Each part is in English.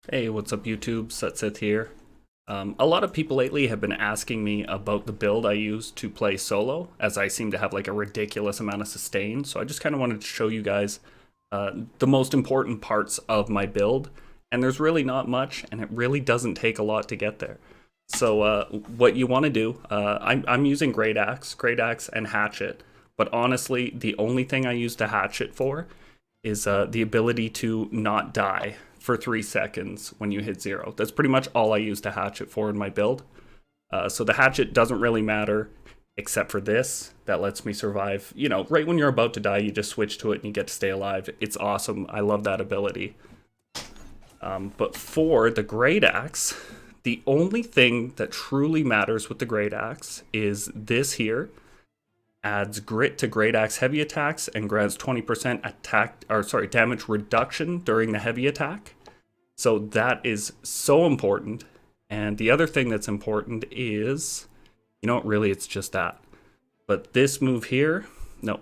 Hey, what's up YouTube? Seth here. A lot of people lately have been asking me about the build I use to play solo, as I seem to have like a ridiculous amount of sustain. So I just kind of wanted to show you guys the most important parts of my build. And there's really not much, and it really doesn't take a lot to get there. So what you want to do, I'm using Great Axe and Hatchet. But honestly, the only thing I use the Hatchet for is the ability to not die for 3 seconds when you hit zero. That's pretty much all I use the hatchet for in my build. So the hatchet doesn't really matter except for this. That lets me survive. You know, right when you're about to die, you just switch to it and you get to stay alive. It's awesome. I love that ability. But for the Great Axe, the only thing that truly matters with the Great Axe is this here. Adds grit to Great Axe heavy attacks and grants 20% damage reduction during the heavy attack. So that is so important. And the other thing that's important is, you know, really it's just that. But this move here, no.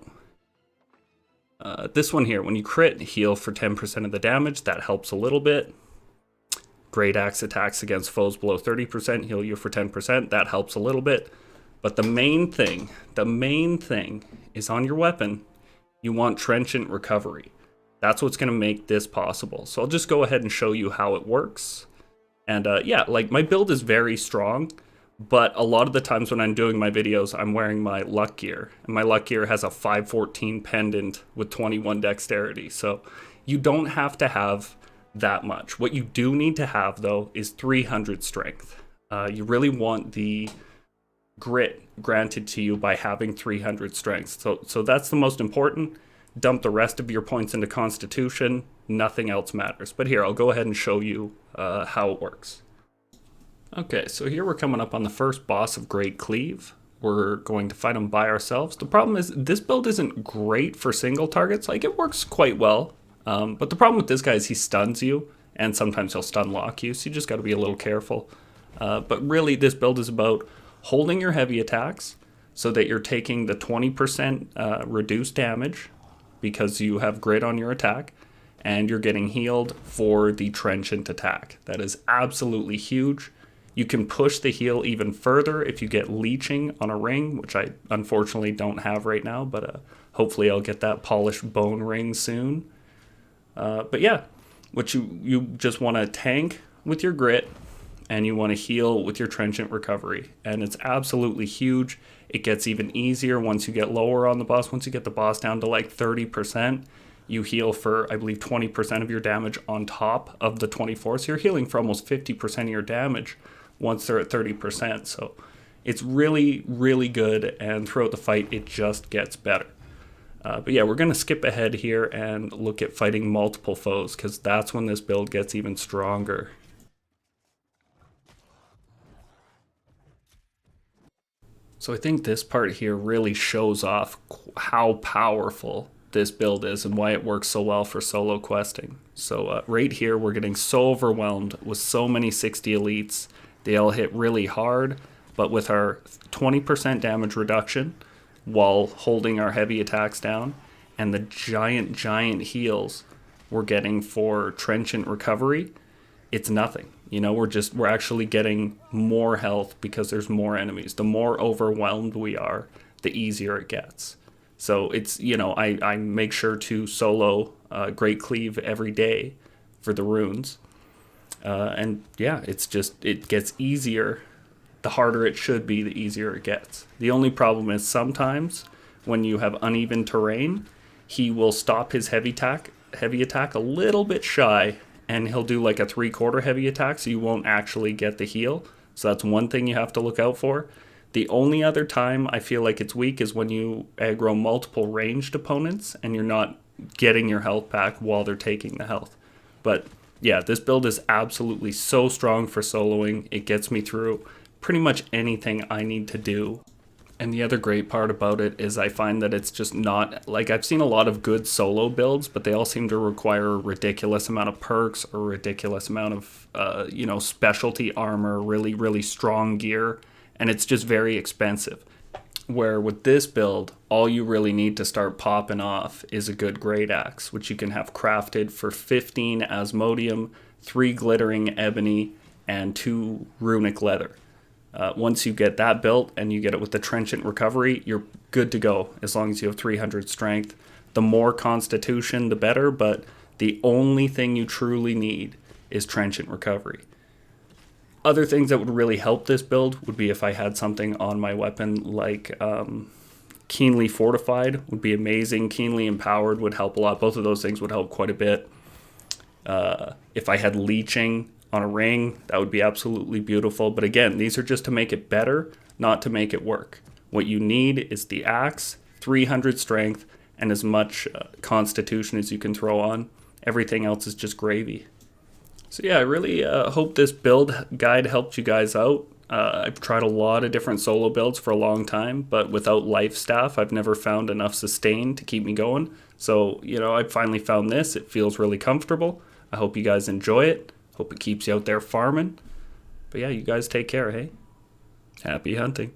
This one here, when you crit, heal for 10% of the damage. That helps a little bit. Great Axe attacks against foes below 30%, heal you for 10%. That helps a little bit. But the main thing is on your weapon, you want Trenchant Recovery. That's what's going to make this possible. So I'll just go ahead and show you how it works. And yeah, like my build is very strong, but a lot of the times when I'm doing my videos, I'm wearing my luck gear. And my luck gear has a 514 pendant with 21 dexterity. So you don't have to have that much. What you do need to have, though, is 300 strength. You really want the grit granted to you by having 300 strength. So that's the most important. Dump the rest of your points into Constitution. Nothing else matters. But here, I'll go ahead and show you how it works. Okay, so here we're coming up on the first boss of Great Cleave. We're going to fight him by ourselves. The problem is this build isn't great for single targets. Like, it works quite well. But the problem with this guy is he stuns you, and sometimes he'll stun lock you, so you just got to be a little careful. But really, this build is about holding your heavy attacks so that you're taking the 20% reduced damage because you have grit on your attack, and you're getting healed for the trenchant attack. That is absolutely huge. You can push the heal even further if you get leeching on a ring, which I unfortunately don't have right now, but hopefully I'll get that polished bone ring soon. But yeah, what you just want to tank with your grit, and you want to heal with your Trenchant Recovery. And it's absolutely huge. It gets even easier once you get lower on the boss. Once you get the boss down to like 30%, you heal for, I believe, 20% of your damage on top of the 24. So you're healing for almost 50% of your damage once they're at 30%. So it's really, really good. And throughout the fight, it just gets better. But yeah, we're going to skip ahead here and look at fighting multiple foes, because that's when this build gets even stronger. So I think this part here really shows off how powerful this build is and why it works so well for solo questing. So right here, we're getting so overwhelmed with so many 60 elites. They all hit really hard, but with our 20% damage reduction while holding our heavy attacks down, and the giant heals we're getting for Trenchant Recovery, it's nothing. You know, we're actually getting more health because there's more enemies. The more overwhelmed we are, the easier it gets. So it's, you know, I make sure to solo Great Cleave every day for the runes. And yeah, it gets easier. The harder it should be, the easier it gets. The only problem is sometimes when you have uneven terrain, he will stop his heavy attack a little bit shy, and he'll do like a 3/4 heavy attack, so you won't actually get the heal. So that's one thing you have to look out for. The only other time I feel like it's weak is when you aggro multiple ranged opponents and you're not getting your health back while they're taking the health. But yeah, this build is absolutely so strong for soloing. It gets me through pretty much anything I need to do. And the other great part about it is I find that it's just not, like, I've seen a lot of good solo builds, but they all seem to require a ridiculous amount of perks or a ridiculous amount of, specialty armor, really, really strong gear, and it's just very expensive. Where with this build, all you really need to start popping off is a good great axe, which you can have crafted for 15 Asmodium, 3 glittering ebony, and 2 runic leather. Once you get that built and you get it with the trenchant recovery, you're good to go as long as you have 300 strength. The more constitution, the better, but the only thing you truly need is trenchant recovery. Other things that would really help this build would be if I had something on my weapon like keenly fortified would be amazing. Keenly empowered would help a lot. Both of those things would help quite a bit. If I had leeching on a ring, that would be absolutely beautiful. But again, these are just to make it better, not to make it work. What you need is the axe, 300 strength, and as much constitution as you can throw on. Everything else is just gravy. So yeah, I really hope this build guide helped you guys out. I've tried a lot of different solo builds for a long time, but without life staff, I've never found enough sustain to keep me going. So, I finally found this. It feels really comfortable. I hope you guys enjoy it. Hope it keeps you out there farming. But yeah, you guys take care, hey? Happy hunting.